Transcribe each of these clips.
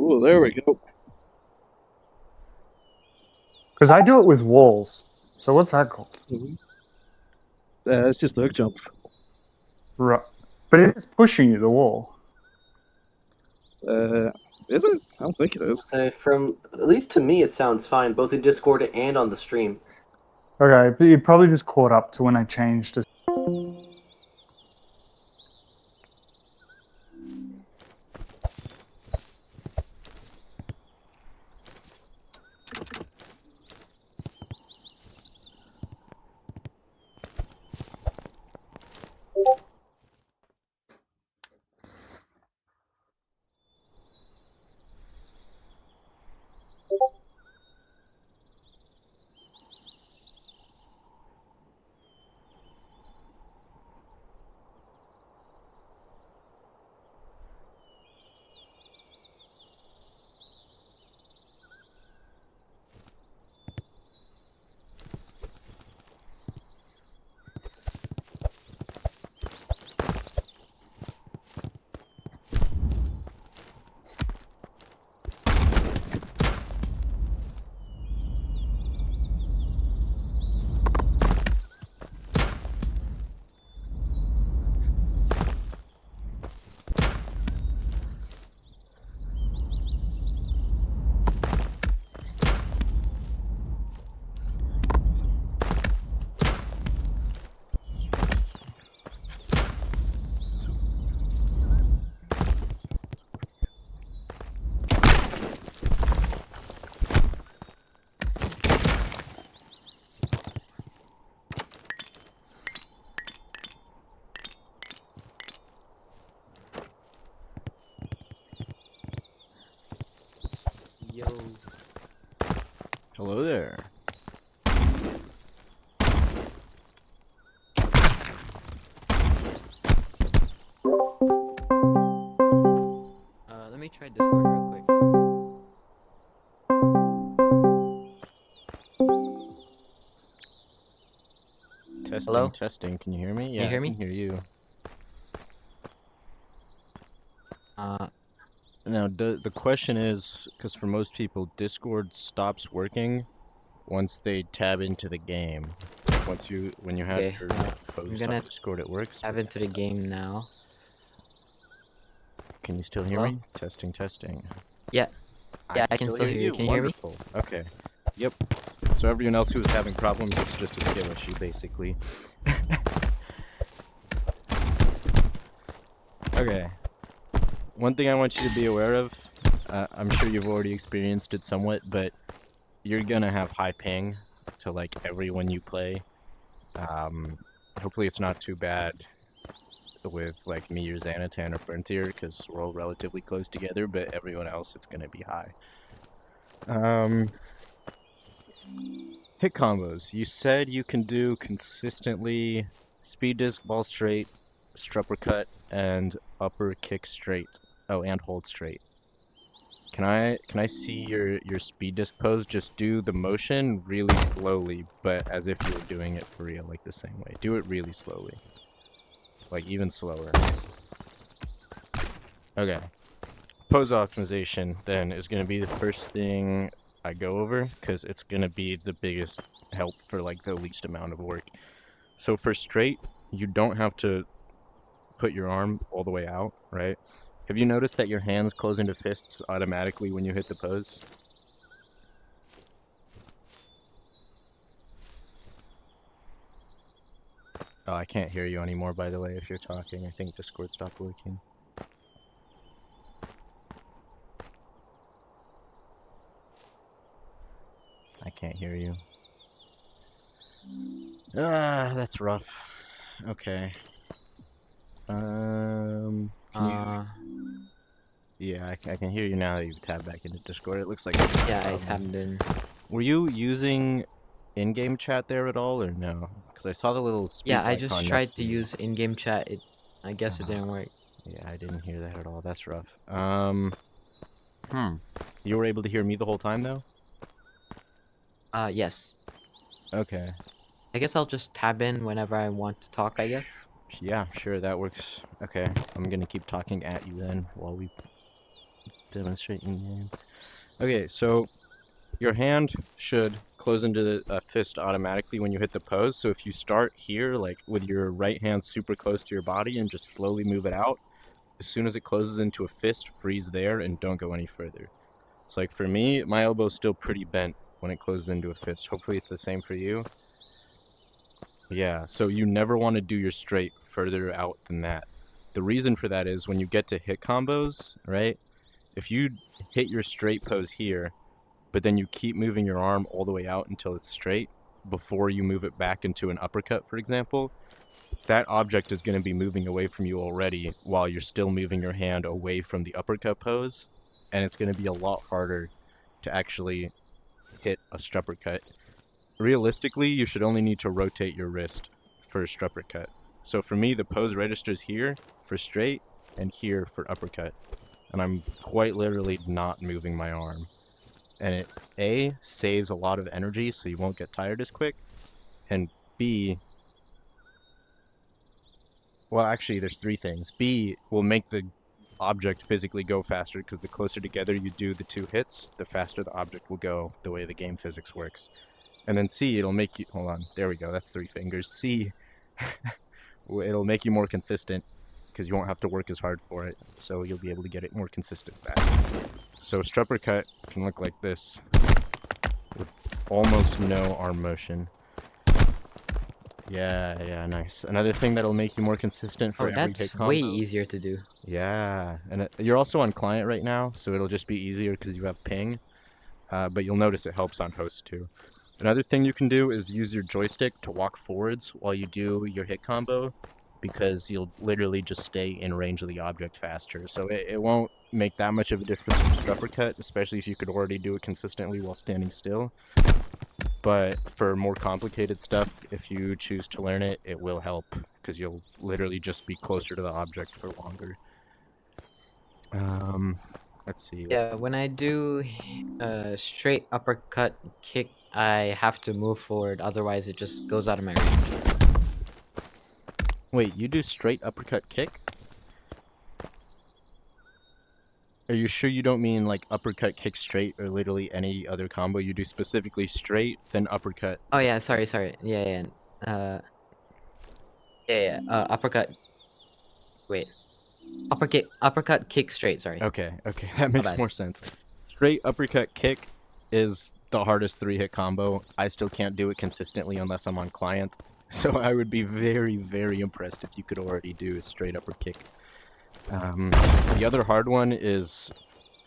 Ooh, there we go. Because I do it with walls. So what's that called? It's just a hook jump. Right. But it is pushing you, the wall. Uh, is it? I don't think it is. From at least to me, it sounds fine, both in Discord and on the stream. Okay, but you probably just caught up to when I changed it. Yo. Hello there. Let me try Discord real quick. Testing, Hello? testing. Can you hear me? Can Yeah, you hear I me? can hear you. Now, the question is, because for most people, Discord stops working once they tab into the game. When you have Okay, your I'm focus gonna on Discord, it works. tab but into the game now. Can you still hear Hello? me? Testing, testing. Yeah, I can still hear you. Can you hear me? Wonderful. Okay. Yep. So everyone else who was having problems, it's just a skill issue, basically. Okay. One thing I want you to be aware of, I'm sure you've already experienced it somewhat, but you're gonna have high ping to like everyone you play. Hopefully it's not too bad with like me or Xanatan or Frontier, because we're all relatively close together, but everyone else it's gonna be high. Hit combos. You said you can do consistently speed disc, ball straight, strupper cut, and upper kick straight. Oh, and hold straight. Can I see your speed disc pose? Just do the motion really slowly, but as if you were doing it for real, like the same way. Do it really slowly. Like even slower. Okay. Pose optimization then is going to be the first thing I go over, because it's going to be the biggest help for like the least amount of work. So for straight, you don't have to put your arm all the way out, right? Have you noticed that your hands close into fists automatically when you hit the pose? Oh, I can't hear you anymore, by the way, if you're talking. I think Discord stopped working. I can't hear you. Ah, that's rough. Okay. Can you... Yeah, I can hear you now that you've tabbed back into Discord. It looks like... Yeah, I tabbed in. Were you using in-game chat there at all, or no? Because I saw the little speech Yeah, I icon just next tried to you. use in-game chat. I guess it didn't work. Yeah, I didn't hear that at all. That's rough. You were able to hear me the whole time, though? Yes. Okay. I guess I'll just tab in whenever I want to talk, I guess. Yeah, sure, that works. Okay, I'm gonna keep talking at you then while we demonstrating game. Okay, so your hand should close into a fist automatically when you hit the pose. So if you start here, like with your right hand super close to your body and just slowly move it out, as soon as it closes into a fist, freeze there and don't go any further. So like for me, my elbow's still pretty bent when it closes into a fist. Hopefully it's the same for you. Yeah, so you never want to do your straight further out than that. The reason for that is when you get to hit combos, right? If you hit your straight pose here, but then you keep moving your arm all the way out until it's straight before you move it back into an uppercut, for example, that object is going to be moving away from you already while you're still moving your hand away from the uppercut pose, and it's going to be a lot harder to actually hit a struppercut. Realistically, you should only need to rotate your wrist for a struppercut. So for me, the pose registers here for straight and here for uppercut, and I'm quite literally not moving my arm. And it, A, saves a lot of energy so you won't get tired as quick, and B, well, actually, there's three things. B will make the object physically go faster because the closer together you do the two hits, the faster the object will go, the way the game physics works. And then C, it'll make you, hold on, there we go, that's 3 fingers. C, it'll make you more consistent because you won't have to work as hard for it, so you'll be able to get it more consistent fast. So struppercut can look like this with almost no arm motion. Yeah, nice. Another thing that'll make you more consistent for every hit That's combo. way easier to do. Yeah, and you're also on client right now, so it'll just be easier because you have ping. But you'll notice it helps on host too. Another thing you can do is use your joystick to walk forwards while you do your hit combo, because you'll literally just stay in range of the object faster. So it won't make that much of a difference with struppercut, especially if you could already do it consistently while standing still. But for more complicated stuff, if you choose to learn it, it will help, because you'll literally just be closer to the object for longer. Let's see. Yeah, when I do straight uppercut kick, I have to move forward, otherwise it just goes out of my range. Wait, you do straight uppercut kick? Are you sure you don't mean like uppercut kick straight or literally any other combo? You do specifically straight, then uppercut. Oh yeah, sorry. Yeah. Uppercut. Wait. Uppercut kick straight, sorry. Okay, that makes bad. more sense. Straight uppercut kick is the hardest 3-hit combo. I still can't do it consistently unless I'm on client. So I would be very, very impressed if you could already do a straight upper kick. The other hard one is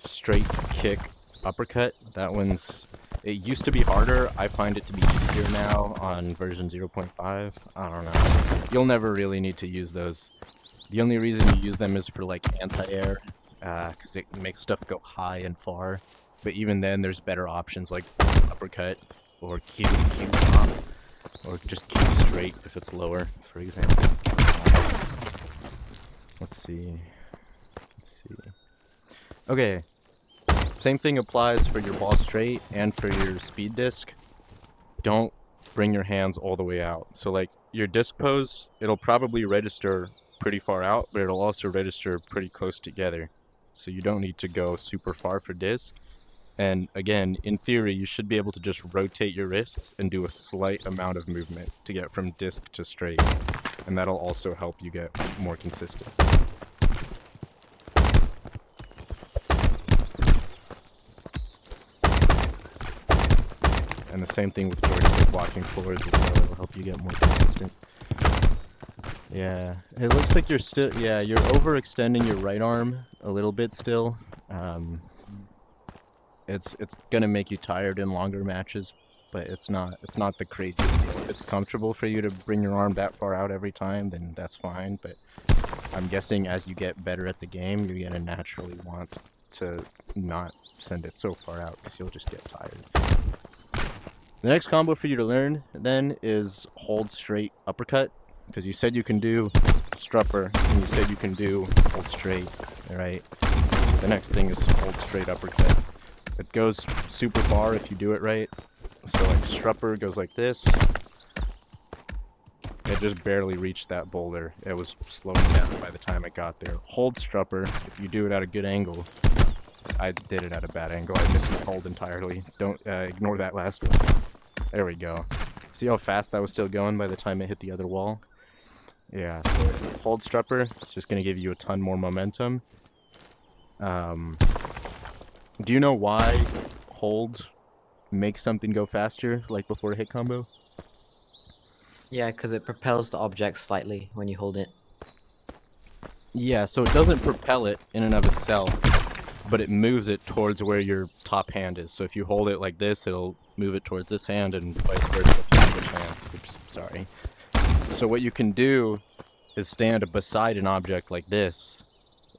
straight kick uppercut. That one's, it used to be harder. I find it to be easier now on version 0.5. I don't know. You'll never really need to use those. The only reason you use them is for like anti-air, because it makes stuff go high and far. But even then, there's better options like uppercut or Q pop, or just Q straight if it's lower, for example. Let's see. Okay, same thing applies for your ball straight and for your speed disc. Don't bring your hands all the way out. So like your disc pose, it'll probably register pretty far out, but it'll also register pretty close together. So you don't need to go super far for disc. And again, in theory, you should be able to just rotate your wrists and do a slight amount of movement to get from disc to straight. And that'll also help you get more consistent. And the same thing with joystick walking forwards as well. It'll help you get more consistent. Yeah, it looks like you're still, yeah, you're overextending your right arm a little bit still. It's gonna make you tired in longer matches, but it's not the craziest deal. If it's comfortable for you to bring your arm that far out every time, then that's fine. But I'm guessing as you get better at the game, you're gonna naturally want to not send it so far out because you'll just get tired. The next combo for you to learn then is hold straight uppercut, because you said you can do strupper and you said you can do hold straight, right? The next thing is hold straight uppercut. It goes super far if you do it right. So like strupper goes like this. It just barely reached that boulder. It was slowing down by the time it got there. Hold strupper, if you do it at a good angle, I did it at a bad angle. I missed my hold entirely. Don't ignore that last one. There we go. See how fast that was still going by the time it hit the other wall? Yeah, so hold strupper, it's just going to give you a ton more momentum. Do you know why hold makes something go faster, like before a hit combo? Yeah, because it propels the object slightly when you hold it. Yeah, so it doesn't propel it in and of itself, but it moves it towards where your top hand is. So if you hold it like this, it'll move it towards this hand and vice versa if you switch hands. Oops, sorry. So what you can do is stand beside an object like this.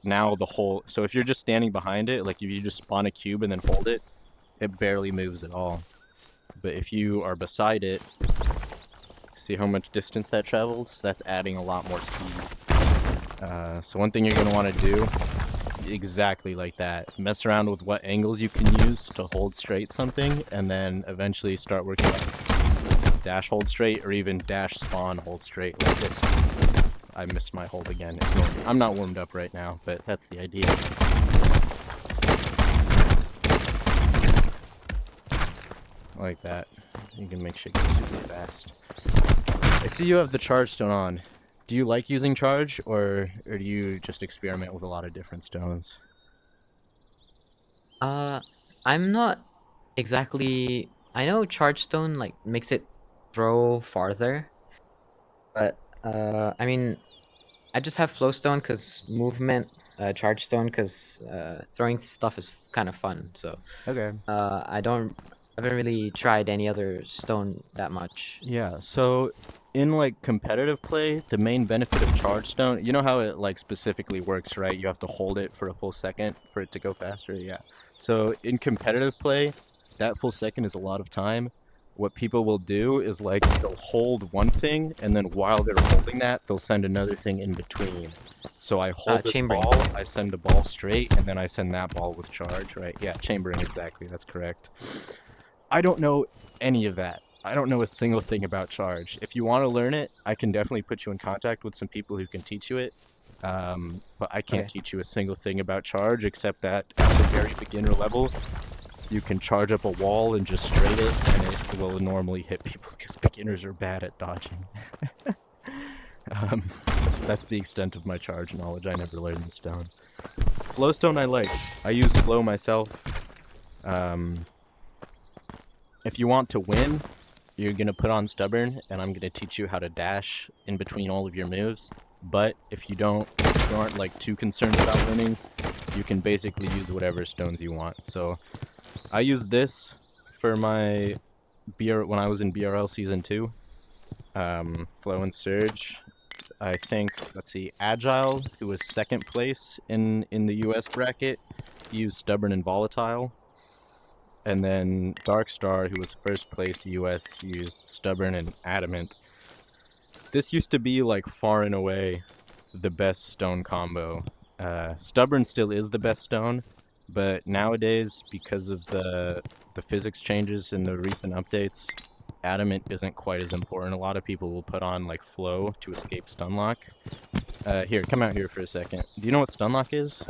Now the whole... So if you're just standing behind it, like if you just spawn a cube and then hold it, it barely moves at all. But if you are beside it, see how much distance that traveled? So that's adding a lot more speed. So one thing you're going to want to do, exactly like that, mess around with what angles you can use to hold straight something, and then eventually start working on dash hold straight, or even dash spawn hold straight like this. I missed my hold again. I'm not warmed up right now, but that's the idea. Like that. You can make shit go super fast. I see you have the charge stone on. Do you like using charge, or do you just experiment with a lot of different stones? I'm not exactly... I know charge stone, like, makes it throw farther. But, I mean, I just have flow stone because movement, charge stone because throwing stuff is kind of fun. So, Okay. I haven't really tried any other stone that much. Yeah, so in like competitive play, the main benefit of charge stone, you know how it like specifically works, right? You have to hold it for a full second for it to go faster. Yeah. So in competitive play, that full second is a lot of time. What people will do is like they'll hold one thing, and then while they're holding that, they'll send another thing in between. So I hold this chambering. ball, I send a ball straight, and then I send that ball with charge, right? Yeah, chambering, exactly. That's correct. I don't know any of that. I don't know a single thing about charge. If you want to learn it, I can definitely put you in contact with some people who can teach you it. But I can't teach you a single thing about charge, except that at the very beginner level, you can charge up a wall and just straight it, and it will normally hit people because beginners are bad at dodging. That's the extent of my charge knowledge. I never learned the stone. Flowstone I like. I use flow myself. If you want to win, you're going to put on stubborn, and I'm going to teach you how to dash in between all of your moves. But if you aren't like too concerned about winning, you can basically use whatever stones you want. So I used this for my when I was in BRL Season 2. Flow and Surge. I think, let's see, Agile, who was second place in the US bracket, used Stubborn and Volatile. And then Darkstar, who was first place US, used Stubborn and Adamant. This used to be like far and away the best stone combo. Stubborn still is the best stone, but nowadays, because of the physics changes in the recent updates, Adamant isn't quite as important. A lot of people will put on like Flow to escape Stunlock. Here, come out here for a second. Do you know what Stunlock is?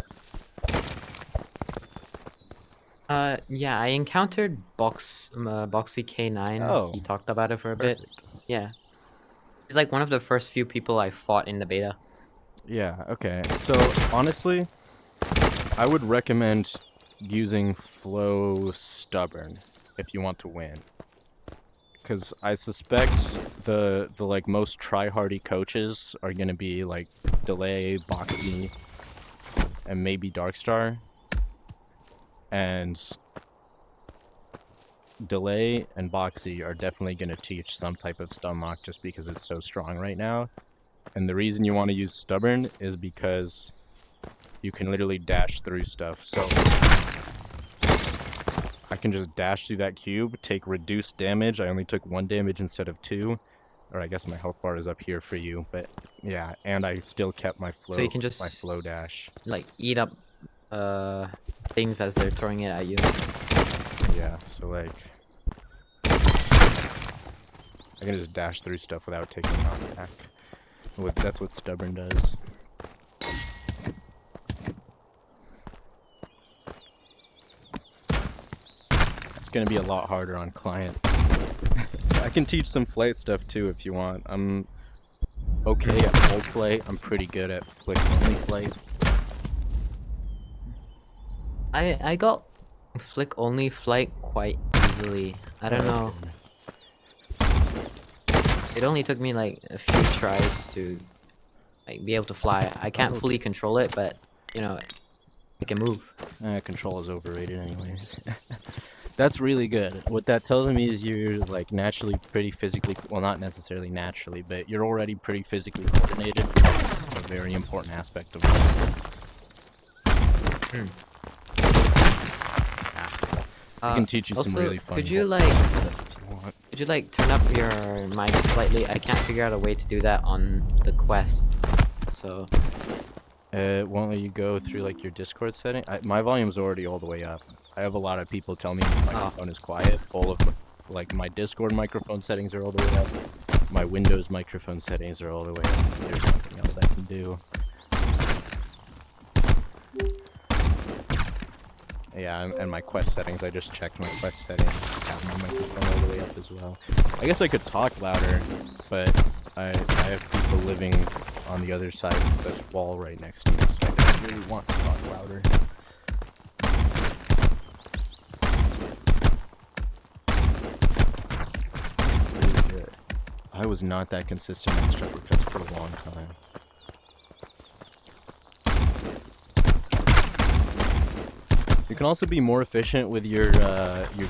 Yeah, I encountered Boxy K9. Oh, He talked about it for a bit. Perfect. Yeah. He's like one of the first few people I fought in the beta. Yeah, okay. So, honestly, I would recommend using Flow Stubborn if you want to win. Because I suspect the like most try-hardy coaches are going to be like Delay, Boxy, and maybe Darkstar. And Delay and Boxy are definitely going to teach some type of Stunlock just because it's so strong right now. And the reason you want to use Stubborn is because you can literally dash through stuff. So I can just dash through that cube, take reduced damage. I only took 1 damage instead of 2. Or I guess my health bar is up here for you, but yeah, and I still kept my flow, So you can just my flow dash. like eat up things as they're throwing it at you. Yeah, so like I can just dash through stuff without taking knockback. That's what Stubborn does. gonna be a lot harder on client. I can teach some flight stuff too if you want. I'm okay at hold flight. I'm pretty good at flick only flight. I got flick only flight quite easily. I don't know. It only took me like a few tries to like be able to fly. I can't fully control it, but you know, I can move. Control is overrated anyways. That's really good. What that tells me is you're like naturally pretty physically, well not necessarily naturally, but you're already pretty physically coordinated, which is a very important aspect of it. I can teach you some also, really fun could you stuff if you want. could you like turn up your mic slightly? I can't figure out a way to do that on the quests. So It won't let you go through like your Discord setting. My volume's already all the way up. I have a lot of people tell me my microphone is quiet. All of like my Discord microphone settings are all the way up. My Windows microphone settings are all the way up. There's nothing else I can do. Yeah, and my Quest settings, I just checked my Quest settings. Have my microphone all the way up as well. I guess I could talk louder, but I have people living on the other side of this wall right next to me, so I don't really want to talk louder. Really good. I was not that consistent at stripper cuts for a long time. You can also be more efficient with your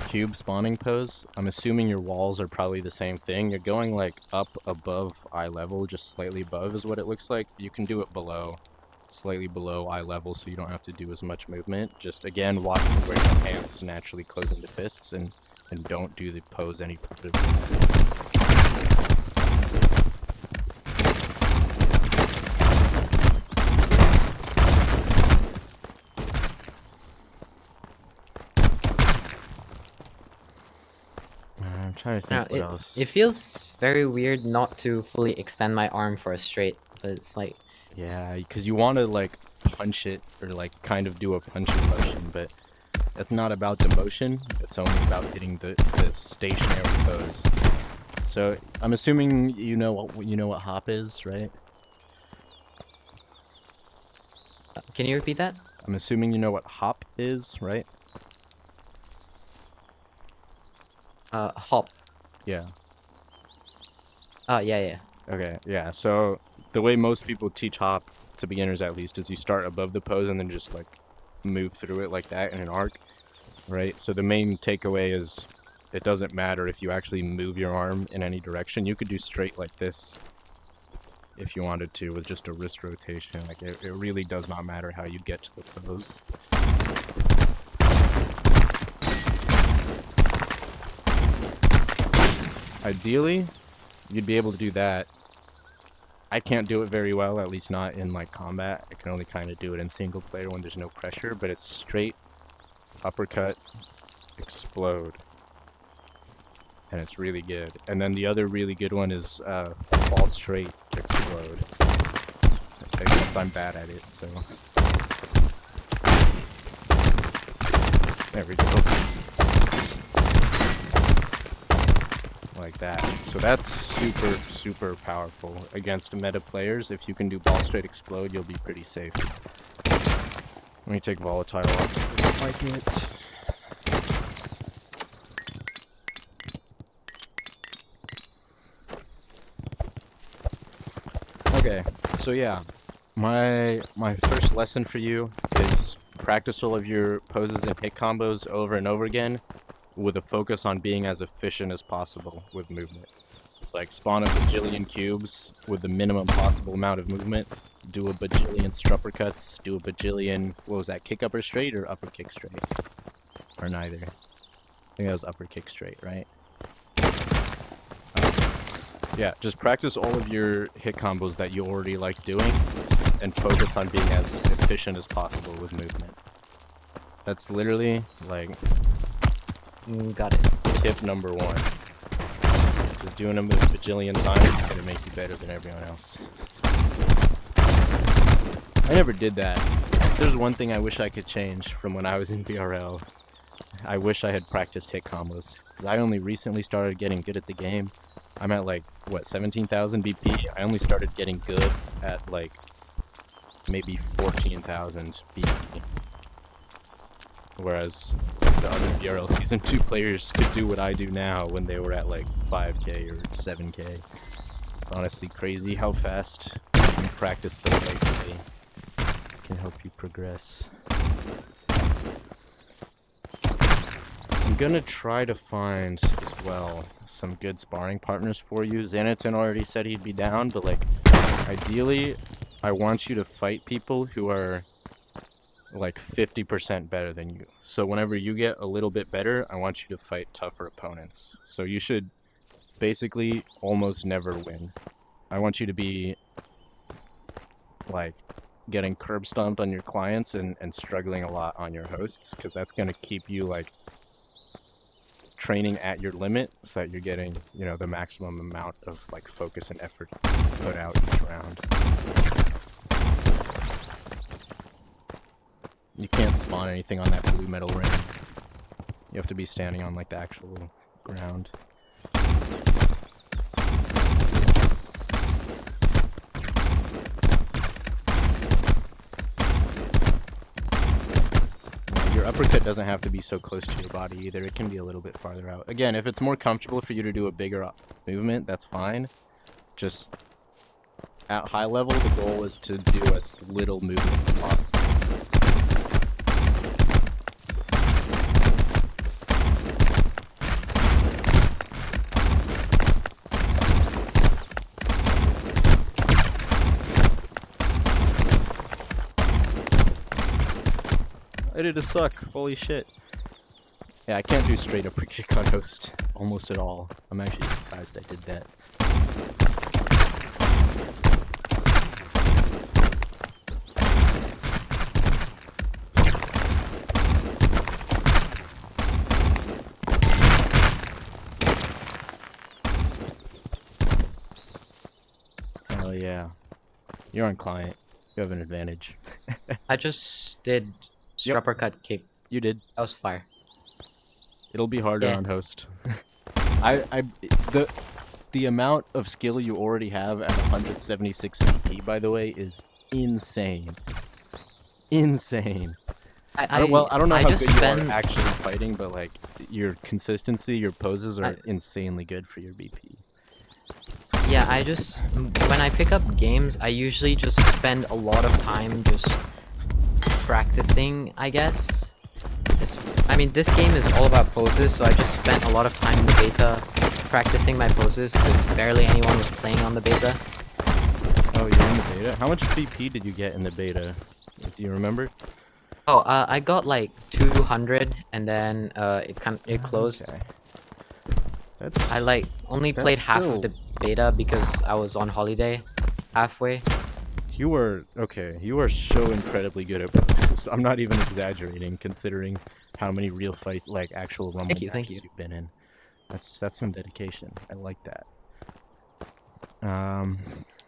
cube spawning pose. I'm assuming your walls are probably the same thing. You're going like up above eye level, just slightly above is what it looks like. You can do it below, slightly below eye level, so you don't have to do as much movement. Just again, watch where your hands naturally close into fists, and don't do the pose any further. I'm trying to think what else. it feels very weird not to fully extend my arm for a straight, but it's like Yeah, because you want to like punch it or like kind of do a punching motion, but that's not about the motion. It's only about hitting the stationary pose. So I'm assuming you know what hop is, right? can you repeat that? I'm assuming you know what hop is, right? Hop. Yeah. Yeah. Okay, yeah. So the way most people teach hop, to beginners at least, is you start above the pose and then just like move through it like that in an arc, right? So the main takeaway is it doesn't matter if you actually move your arm in any direction. You could do straight like this if you wanted to with just a wrist rotation. Like it really does not matter how you get to the pose. Ideally, you'd be able to do that. I can't do it very well, at least not in like combat. I can only kind of do it in single player when there's no pressure, but it's straight, uppercut, explode. And it's really good. And then the other really good one is fall straight, explode. Except I'm bad at it, so. There we go. Like that. So that's super, super powerful against meta players. If you can do ball straight explode, you'll be pretty safe. Let me take volatile off because I don't like it. Okay, so yeah, my first lesson for you is practice all of your poses and hit combos over and over again, with a focus on being as efficient as possible with movement. It's like spawn a bajillion cubes with the minimum possible amount of movement, do a bajillion strupper cuts, do a bajillion, what was that, kick upper straight or upper kick straight? Or neither. I think that was upper kick straight, right? Yeah, just practice all of your hit combos that you already like doing, and focus on being as efficient as possible with movement. That's literally, like, Got it. tip number one. Just doing them a bajillion times is gonna make you better than everyone else. I never did that. If there's one thing I wish I could change from when I was in BRL, I wish I had practiced hit combos, because I only recently started getting good at the game. I'm at like, what, 17,000 BP? I only started getting good at like maybe 14,000 BP. Whereas the other BRL Season 2 players could do what I do now when they were at like 5k or 7k. It's honestly crazy how fast you can practice the right way can help you progress. I'm gonna try to find as well some good sparring partners for you. Xanaton already said he'd be down, but like ideally I want you to fight people who are like 50% better than you. So whenever you get a little bit better, I want you to fight tougher opponents. So you should basically almost never win. I want you to be like getting curb stomped on your clients and struggling a lot on your hosts, because that's going to keep you like training at your limit so that you're getting, you know, the maximum amount of like focus and effort put out each round. You can't spawn anything on that blue metal ring. You have to be standing on like the actual ground. Your uppercut doesn't have to be so close to your body either. It can be a little bit farther out. Again, if it's more comfortable for you to do a bigger movement, that's fine. Just at high level, the goal is to do as little movement as possible. I did a suck. Holy shit. Yeah, I can't do straight upper kick on host almost at all. I'm actually surprised I did that. Hell yeah. You're on client. You have an advantage. I just did uppercut kick. You did. That was fire. It'll be harder Yeah. on host. The amount of skill you already have at 176 BP, by the way, is insane. Insane. I don't know how good you are actually fighting, but like your consistency, your poses are insanely good for your BP. Yeah, when I pick up games, I usually just spend a lot of time just practicing, I guess. I mean, this game is all about poses, so I just spent a lot of time in the beta practicing my poses, because barely anyone was playing on the beta. Oh, you're in the beta? How much BP did you get in the beta? Do you remember? Oh, I got like 200, and then it closed. Okay. I like only played half of the beta because I was on holiday halfway. You were so incredibly good at poses. I'm not even exaggerating, considering how many real actual rumble matches you've been in. That's some dedication. I like that.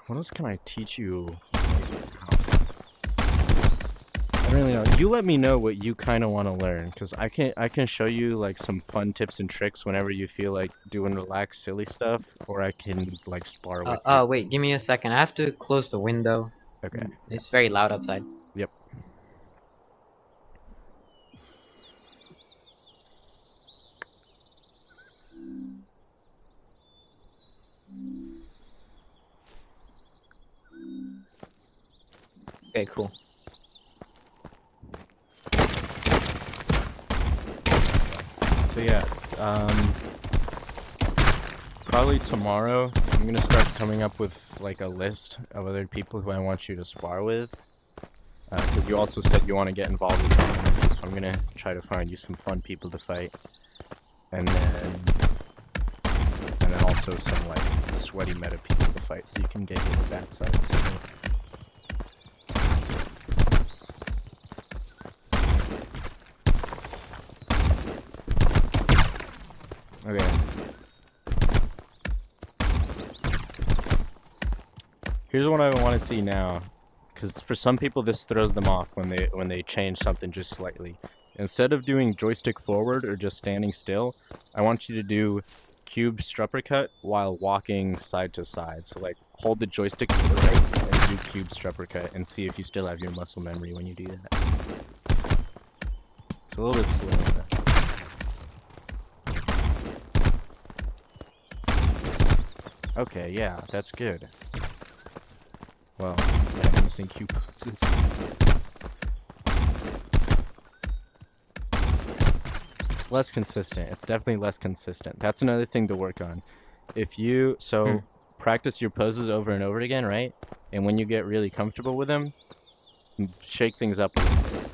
What else can I teach you? I don't really know. You let me know what you kind of want to learn, because I can show you like some fun tips and tricks whenever you feel like doing relaxed, silly stuff, or I can like spar with you. Wait, give me a second. I have to close the window. Okay. It's very loud outside. Yep. Okay, cool. So yeah, probably tomorrow I'm gonna start coming up with like a list of other people who I want you to spar with, because you also said you want to get involved with them, so I'm gonna try to find you some fun people to fight, and then also some like sweaty meta people to fight, so you can get your bad side too. Okay. Here's what I want to see now, because for some people this throws them off when they change something just slightly. Instead of doing joystick forward or just standing still, I want you to do cube uppercut while walking side to side. So like hold the joystick to the right and do cube uppercut and see if you still have your muscle memory when you do that. It's a little bit slower. Okay, yeah, that's good. Well, I'm missing cube poses. It's less consistent. It's definitely less consistent. That's another thing to work on. If you practice your poses over and over again, right? And when you get really comfortable with them, shake things up a little bit.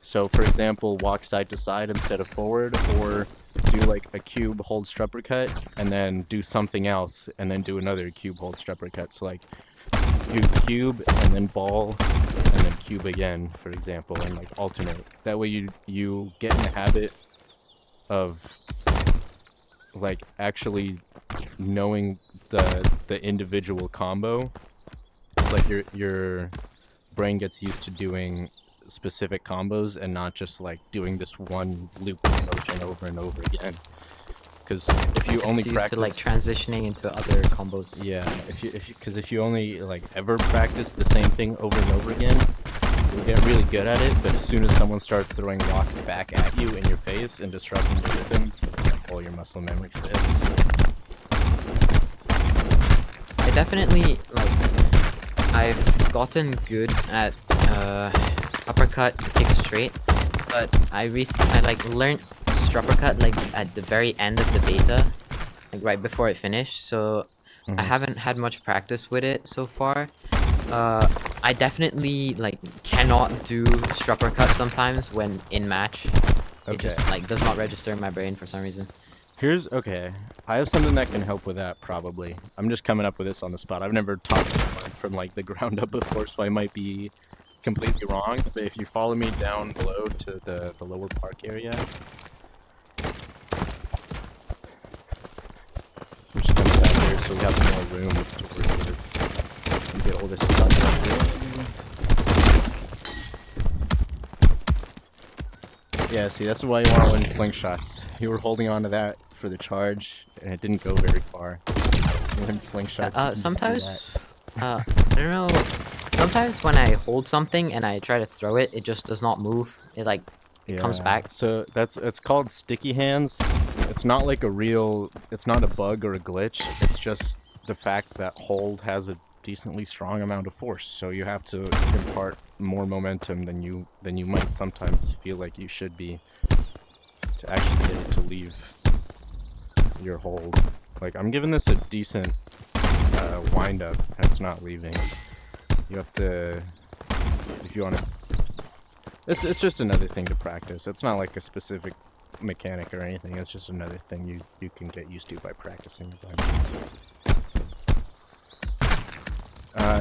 So for example, walk side to side instead of forward, or do like a cube hold uppercut and then do something else and then do another cube hold uppercut. So like do cube and then ball and then cube again, for example, and like alternate. That way you get in the habit of like actually knowing the individual combo. It's like your brain gets used to doing specific combos and not just like doing this one loop motion over and over again. Because if you only practice to like transitioning into other combos. Yeah, if you only like ever practice the same thing over and over again, you'll get really good at it. But as soon as someone starts throwing rocks back at you in your face and disrupting your rhythm, all your muscle memory fails. I definitely I've gotten good at uppercut, kick straight, but I like learned uppercut like at the very end of the beta, like right before it finished. So I haven't had much practice with it so far. I definitely like cannot do uppercut sometimes when in match. It just like does not register in my brain for some reason. Okay, I have something that can help with that probably. I'm just coming up with this on the spot. I've never taught anyone from like the ground up before, so I might be completely wrong. But if you follow me down below to the lower park area, we're just coming down here so we have more room to work with and get all this done right here. Yeah, see, that's why you want to learn slingshots. You were holding on to that for the charge, and it didn't go very far. You learn slingshots. Sometimes, I don't know. Sometimes when I hold something and I try to throw it, it just does not move. It like comes back. So it's called sticky hands. It's not like it's not a bug or a glitch. It's just the fact that hold has a decently strong amount of force. So you have to impart more momentum than you might sometimes feel like you should be to actually get it to leave your hold. Like I'm giving this a decent wind up, and it's not leaving. You have to, if you want to. It's just another thing to practice. It's not like a specific mechanic or anything. It's just another thing you can get used to by practicing a bunch.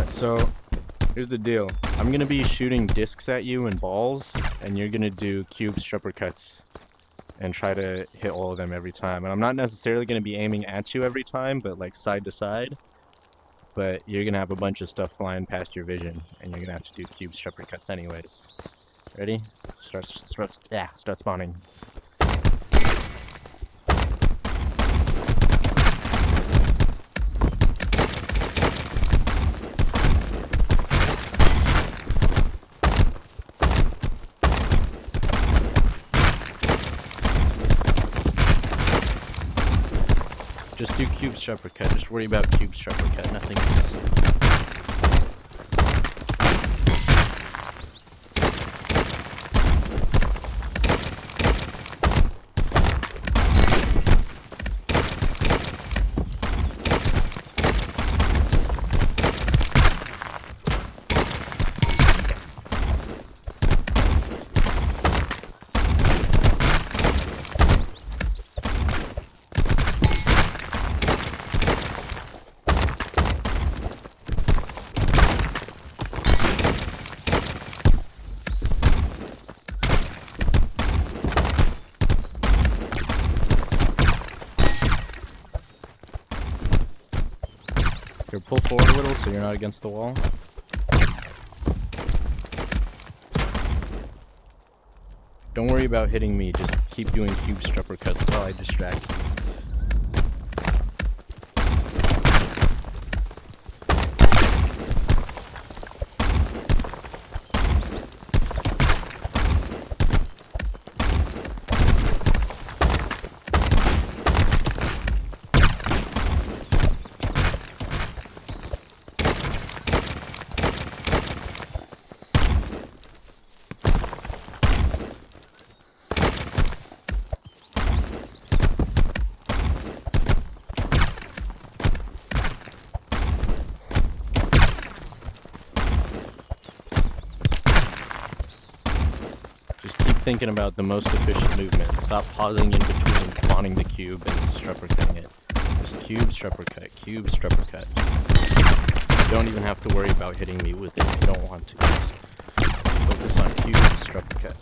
So here's the deal. I'm gonna be shooting discs at you and balls, and you're gonna do cube uppercuts and try to hit all of them every time. And I'm not necessarily gonna be aiming at you every time, but like side to side. But you're gonna have a bunch of stuff flying past your vision, and you're gonna have to do cube uppercuts anyways. Ready? Start spawning. Just do cube uppercut. Just worry about cube uppercut, nothing else. Here, pull forward a little so you're not against the wall. Don't worry about hitting me. Just keep doing cube stripper cuts while I distract you. Thinking about the most efficient movement. Stop pausing in between spawning the cube and stripper cutting it. Just cube, stripper cut, cube, stripper cut. You don't even have to worry about hitting me with it if you don't want to. Just focus on cube, stripper cut.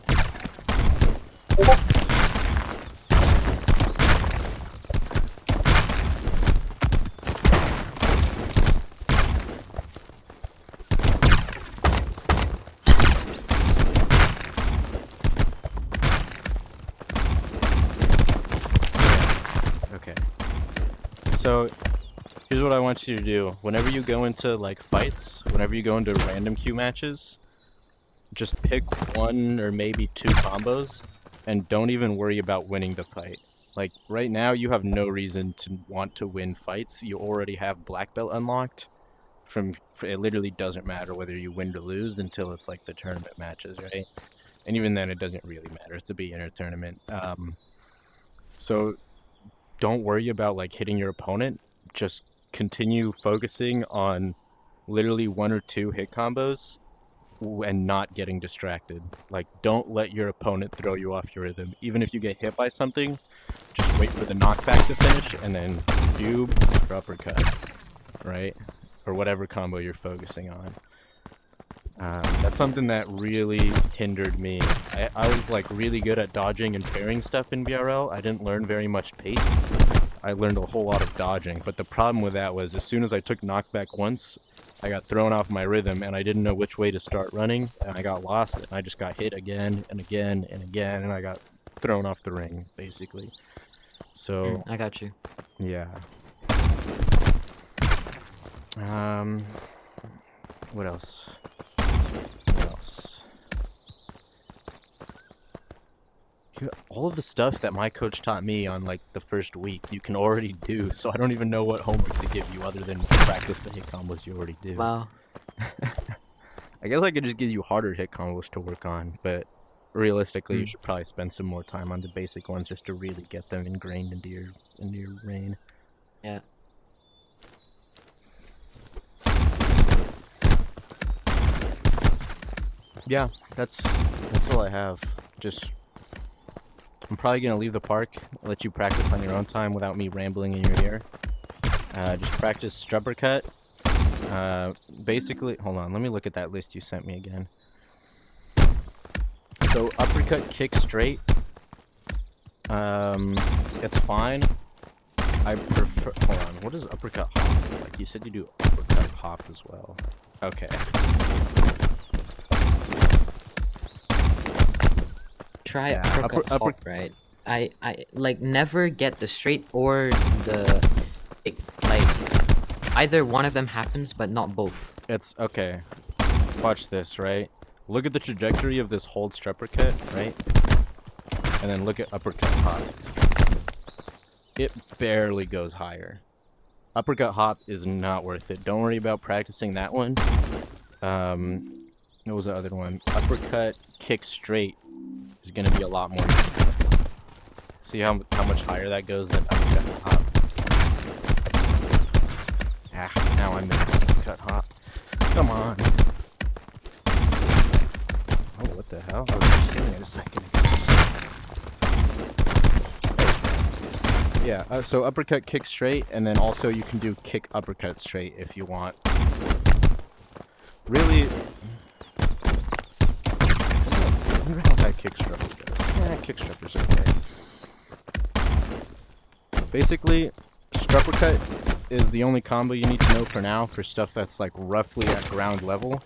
So, here's what I want you to do. Whenever you go into, like, fights, whenever you go into random queue matches, just pick one or maybe two combos, and don't even worry about winning the fight. Like, right now, you have no reason to want to win fights. You already have black belt unlocked. It literally doesn't matter whether you win or lose until it's, like, the tournament matches, right? And even then, it doesn't really matter. It's a beginner tournament. So don't worry about like hitting your opponent. Just continue focusing on literally one or two hit combos and not getting distracted. Like, don't let your opponent throw you off your rhythm. Even if you get hit by something, just wait for the knockback to finish and then cube or uppercut, right? Or whatever combo you're focusing on. That's something that really hindered me. I was like really good at dodging and parrying stuff in BRL. I didn't learn very much pace. I learned a whole lot of dodging, but the problem with that was as soon as I took knockback once, I got thrown off my rhythm and I didn't know which way to start running, and I got lost and I just got hit again and again and again, and I got thrown off the ring, basically. So I got you. yeah. What else? All of the stuff that my coach taught me on like the first week, you can already do. So I don't even know what homework to give you other than practice the hit combos you already do. Wow. I guess I could just give you harder hit combos to work on, but realistically, you should probably spend some more time on the basic ones just to really get them ingrained into your brain. Yeah. Yeah, that's all I have. I'm probably gonna leave the park, let you practice on your own time without me rambling in your ear. Just practice stripper cut. Basically, hold on, let me look at that list you sent me again. So uppercut, kick straight. It's fine. I prefer. Hold on, what does uppercut hop look like? You said you do uppercut hop as well. Okay. Try Yeah, uppercut upper- hop, right? I like never get the straight or the like either one of them happens, but not both. It's okay. Watch this, right? Look at the trajectory of this hold stripper cut, right? And then look at uppercut hop. It barely goes higher. Uppercut hop is not worth it. Don't worry about practicing that one. What was the other one? Uppercut kick straight is going to be a lot more useful. See how much higher that goes than uppercut hop. Ah, now I missed the uppercut hop. Come on. Oh, what the hell? I was just hitting it a second. Yeah, so uppercut kick straight, and then also you can do kick uppercut straight if you want. Really, I wonder how that kick stripper goes. Yeah, kick stripper's okay. Basically, stripper cut is the only combo you need to know for now for stuff that's like roughly at ground level.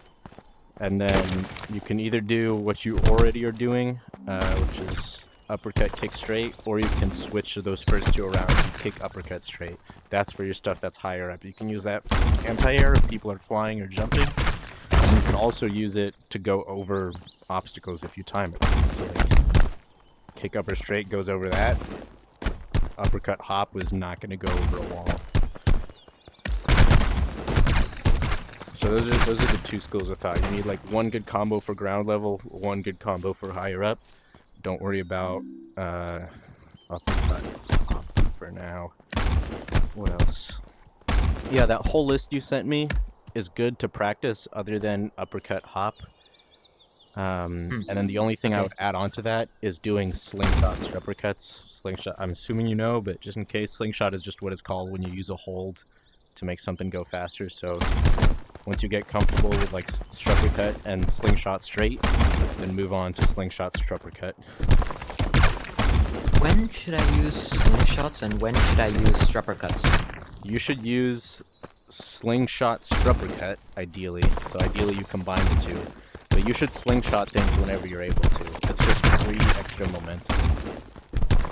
And then you can either do what you already are doing, which is uppercut, kick straight, or you can switch to those first two around and kick uppercut straight. That's for your stuff that's higher up. You can use that for anti-air if people are flying or jumping. And you can also use it to go over obstacles if you time it. So like, kick upper straight goes over that. Uppercut hop was not going to go over a wall. So those are the two schools of thought. You need like one good combo for ground level, one good combo for higher up. Don't worry about uppercut hop for now. What else? Yeah, that whole list you sent me is good to practice other than uppercut hop. And then the only thing I would add on to that is doing slingshots, uppercuts. Slingshot, I'm assuming you know, but just in case, slingshot is just what it's called when you use a hold to make something go faster. So once you get comfortable with like uppercut and slingshot straight, then move on to slingshot uppercut. When should I use slingshots and when should I use uppercuts? You should use slingshot uppercut, ideally. So ideally you combine the two. But you should slingshot things whenever you're able to. It's just free extra momentum.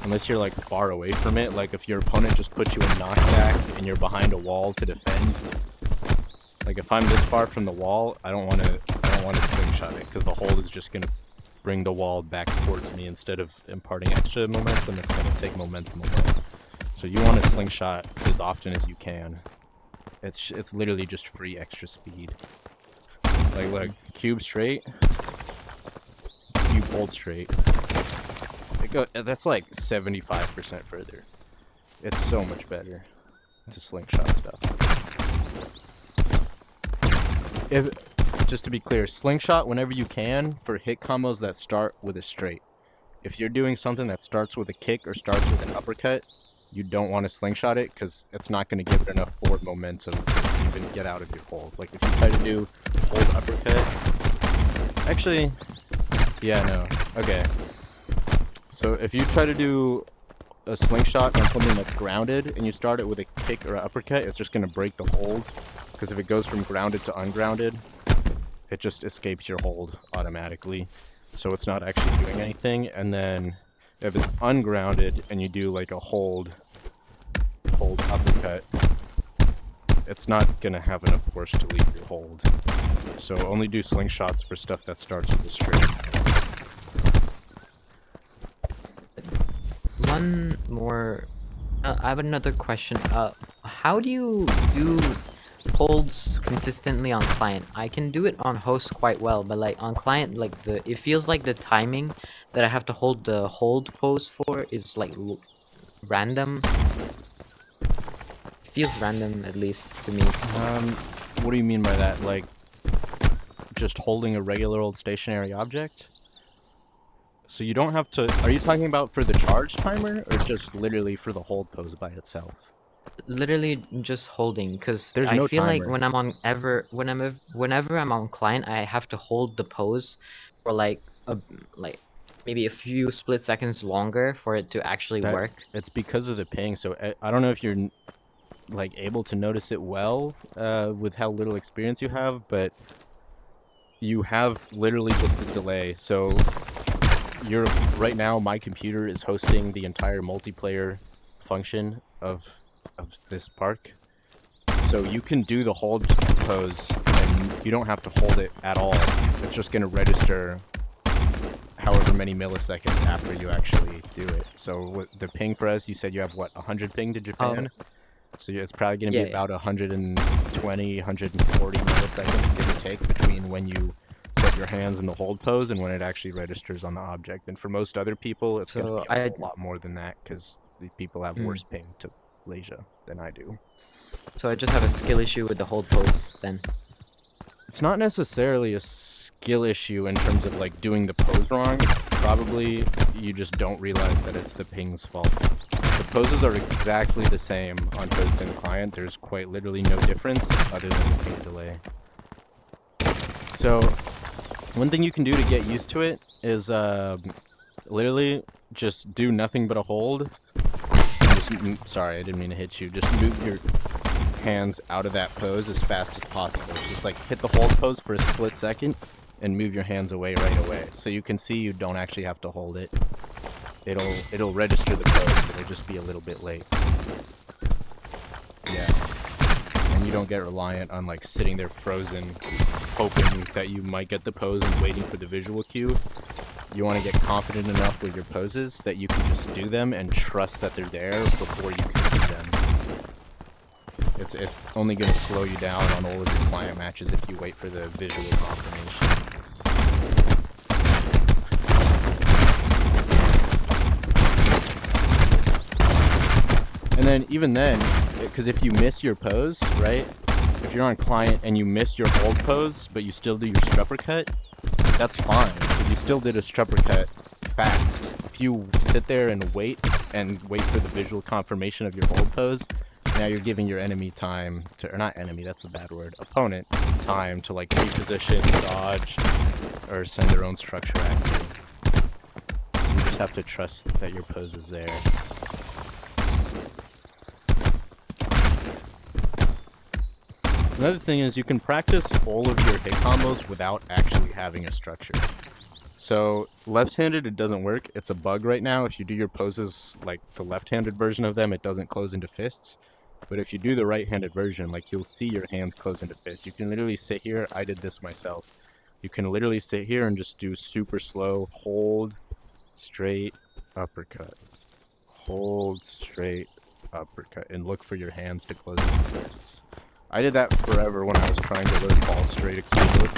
Unless you're like far away from it, like if your opponent just puts you in knockback and you're behind a wall to defend. Like if I'm this far from the wall, I don't want to slingshot it because the hold is just gonna bring the wall back towards me instead of imparting extra momentum. It's gonna take momentum away. So you want to slingshot as often as you can. It's literally just free extra speed. Like look, cube straight, cube hold straight. That's like 75% further. It's so much better to slingshot stuff. Just to be clear, slingshot whenever you can for hit combos that start with a straight. If you're doing something that starts with a kick or starts with an uppercut, you don't want to slingshot it because it's not going to give it enough forward momentum to even get out of your hold. Like if you try to do hold uppercut, actually, yeah, no, okay. So if you try to do a slingshot on something that's grounded and you start it with a kick or an uppercut, it's just going to break the hold. Because if it goes from grounded to ungrounded, it just escapes your hold automatically. So it's not actually doing anything. And then if it's ungrounded and you do like a hold uppercut, it's not going to have enough force to leave your hold. So only do slingshots for stuff that starts with a straight. One more. I have another question. How do you do holds consistently on client? I can do it on host quite well, but like on client, like it feels like the timing that I have to hold the hold pose for is like random. It feels random, at least to me. What do you mean by that? Like just holding a regular old stationary object? So you don't have to. Are you talking about for the charge timer, or just literally for the hold pose by itself? Literally just holding, because There's I no feel like timer. when I'm on whenever I'm on client, I have to hold the pose for like maybe a few split seconds longer for it to actually work. It's because of the ping. So I don't know if you're like able to notice it well with how little experience you have, but you have literally just a delay. So right now my computer is hosting the entire multiplayer function of this park. So you can do the hold pose and you don't have to hold it at all. It's just going to register however many milliseconds after you actually do it. So with the ping for us, you said you have what, 100 ping to Japan? So it's probably going to be about 120, 140 milliseconds, give or take, between when you put your hands in the hold pose and when it actually registers on the object. And for most other people, it's going to be a lot more than that because the people have worse ping to Malaysia than I do. So I just have a skill issue with the hold pose then. It's not necessarily a skill issue in terms of like doing the pose wrong. It's probably you just don't realize that it's the ping's fault. The poses are exactly the same on host and client. There's quite literally no difference other than the ping delay. So one thing you can do to get used to it is literally just do nothing but a hold. Sorry, I didn't mean to hit you. Just move your hands out of that pose as fast as possible. Just like hit the hold pose for a split second and move your hands away right away. So you can see you don't actually have to hold it. It'll register the pose. It'll just be a little bit late. Yeah. And you don't get reliant on like sitting there frozen, hoping that you might get the pose and waiting for the visual cue. You want to get confident enough with your poses that you can just do them and trust that they're there before you can see them. It's only going to slow you down on all of your client matches if you wait for the visual confirmation. And then, even then, because if you miss your pose, right? If you're on client and you miss your hold pose, but you still do your strupper cut, that's fine, because you still did a strupper cut fast. If you sit there and wait for the visual confirmation of your hold pose, now you're giving your enemy time to, or not enemy, that's a bad word, opponent time to like reposition, dodge, or send their own structure at you. So you just have to trust that your pose is there. Another thing is you can practice all of your hit combos without actually having a structure. So left-handed, it doesn't work. It's a bug right now. If you do your poses like the left-handed version of them, it doesn't close into fists. But if you do the right-handed version, like you'll see your hands close into fists. You can literally sit here. I did this myself. You can literally sit here and just do super slow, hold, straight, uppercut. Hold, straight, uppercut. And look for your hands to close into fists. I did that forever when I was trying to learn ball straight explode.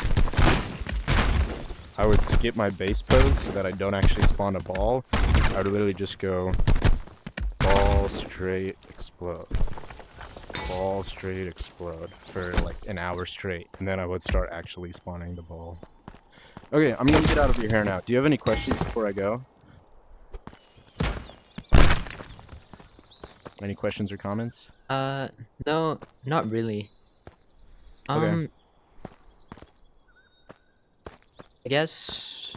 I would skip my base pose so that I don't actually spawn a ball. I would literally just go ball straight explode. Ball straight explode for like an hour straight. And then I would start actually spawning the ball. Okay, I'm gonna get out of your hair now. Do you have any questions before I go? Any questions or comments? No, not really. Okay. I guess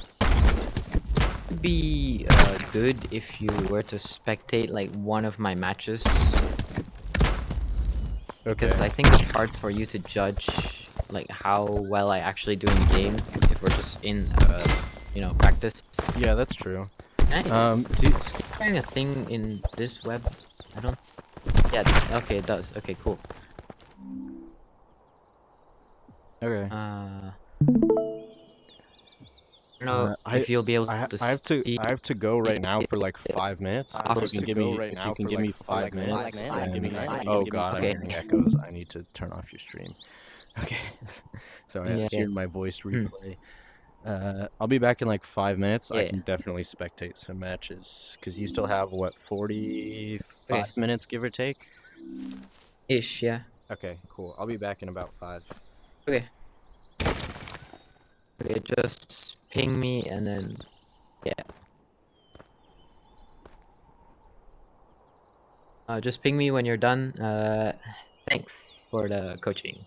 it'd be good if you were to spectate like one of my matches, because I think it's hard for you to judge like how well I actually do in game if we're just in practice. Yeah, that's true. Can I sharing a thing in this web? I don't. Yeah. Okay, it does. Okay, cool. Okay. No, if you'll be able to. I have to go right now for like 5 minutes. If you can give me 5 minutes. Oh god, Okay. I'm hearing echoes. I need to turn off your stream. Okay. Sorry, I was hearing my voice replay. I'll be back in like 5 minutes. I can definitely spectate some matches because you still have what 45 minutes, give or take. Ish, yeah. Okay, cool. I'll be back in about 5. Okay. Okay, just ping me and then just ping me when you're done. Thanks for the coaching.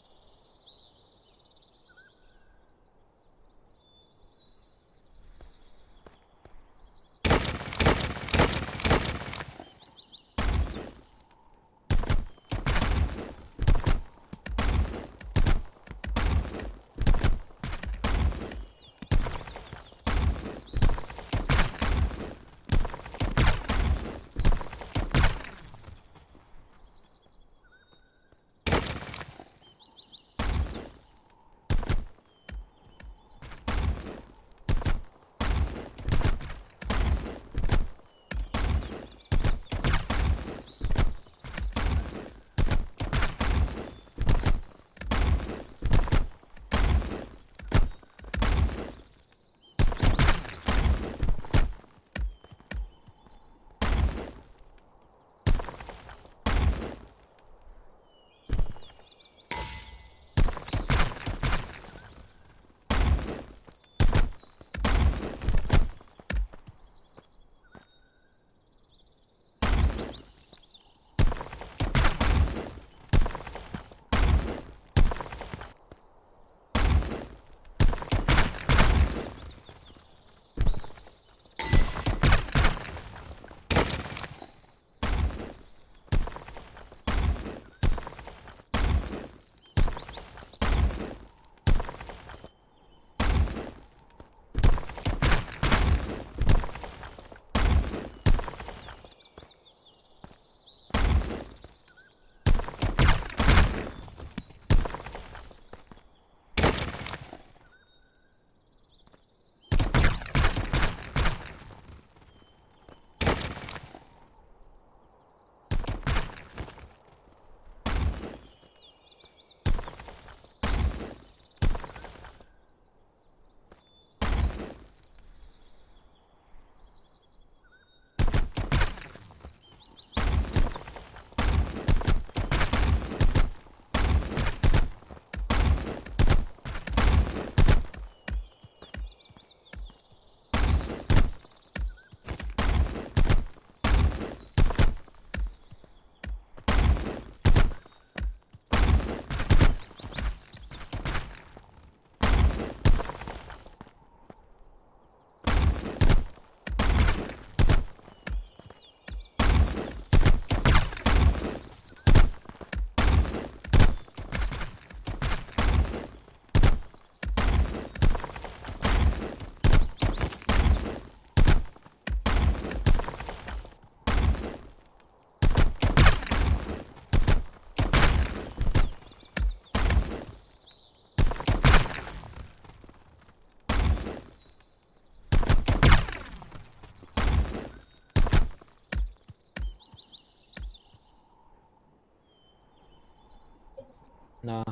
No.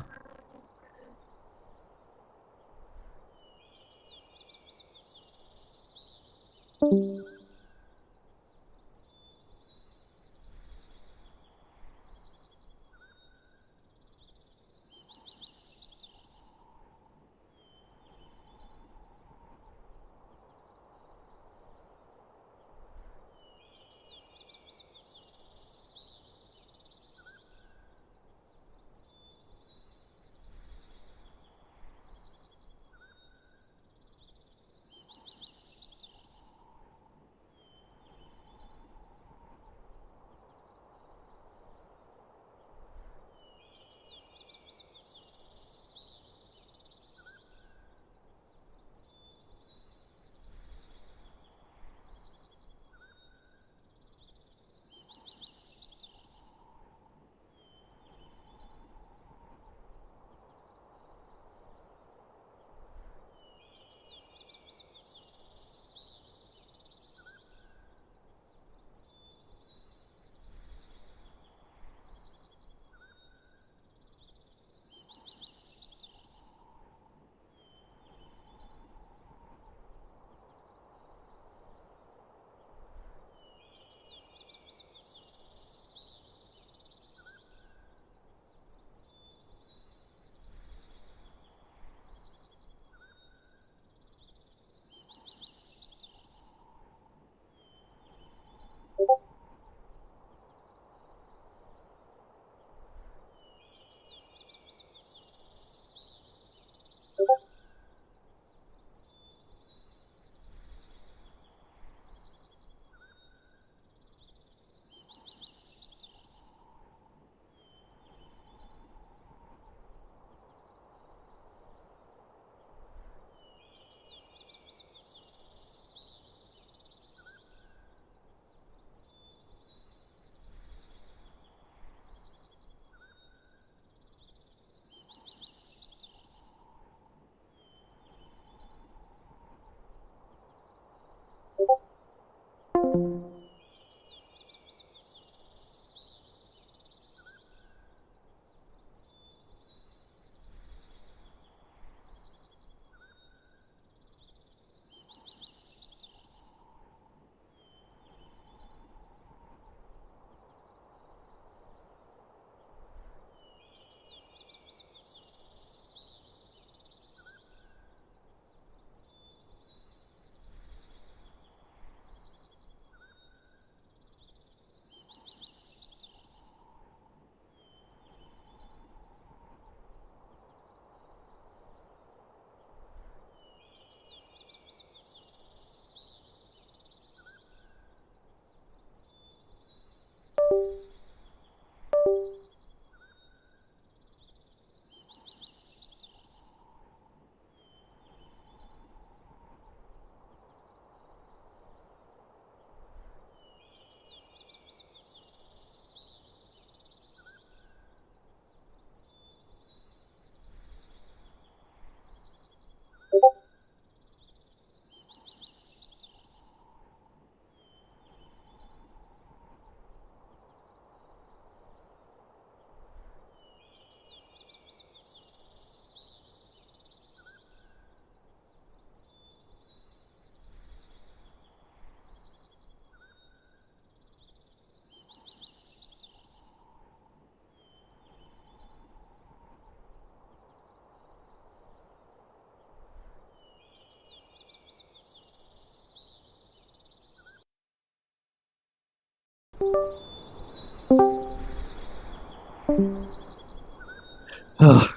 Oh,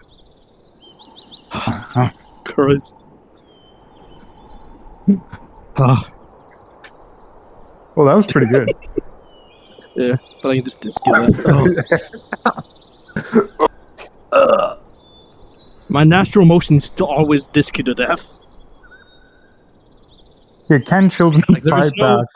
Christ. Oh, Well, that was pretty good. yeah, but I can just disc that. Oh. My natural motion is to always disc you to death. Yeah, can children Like, there's fight no- back?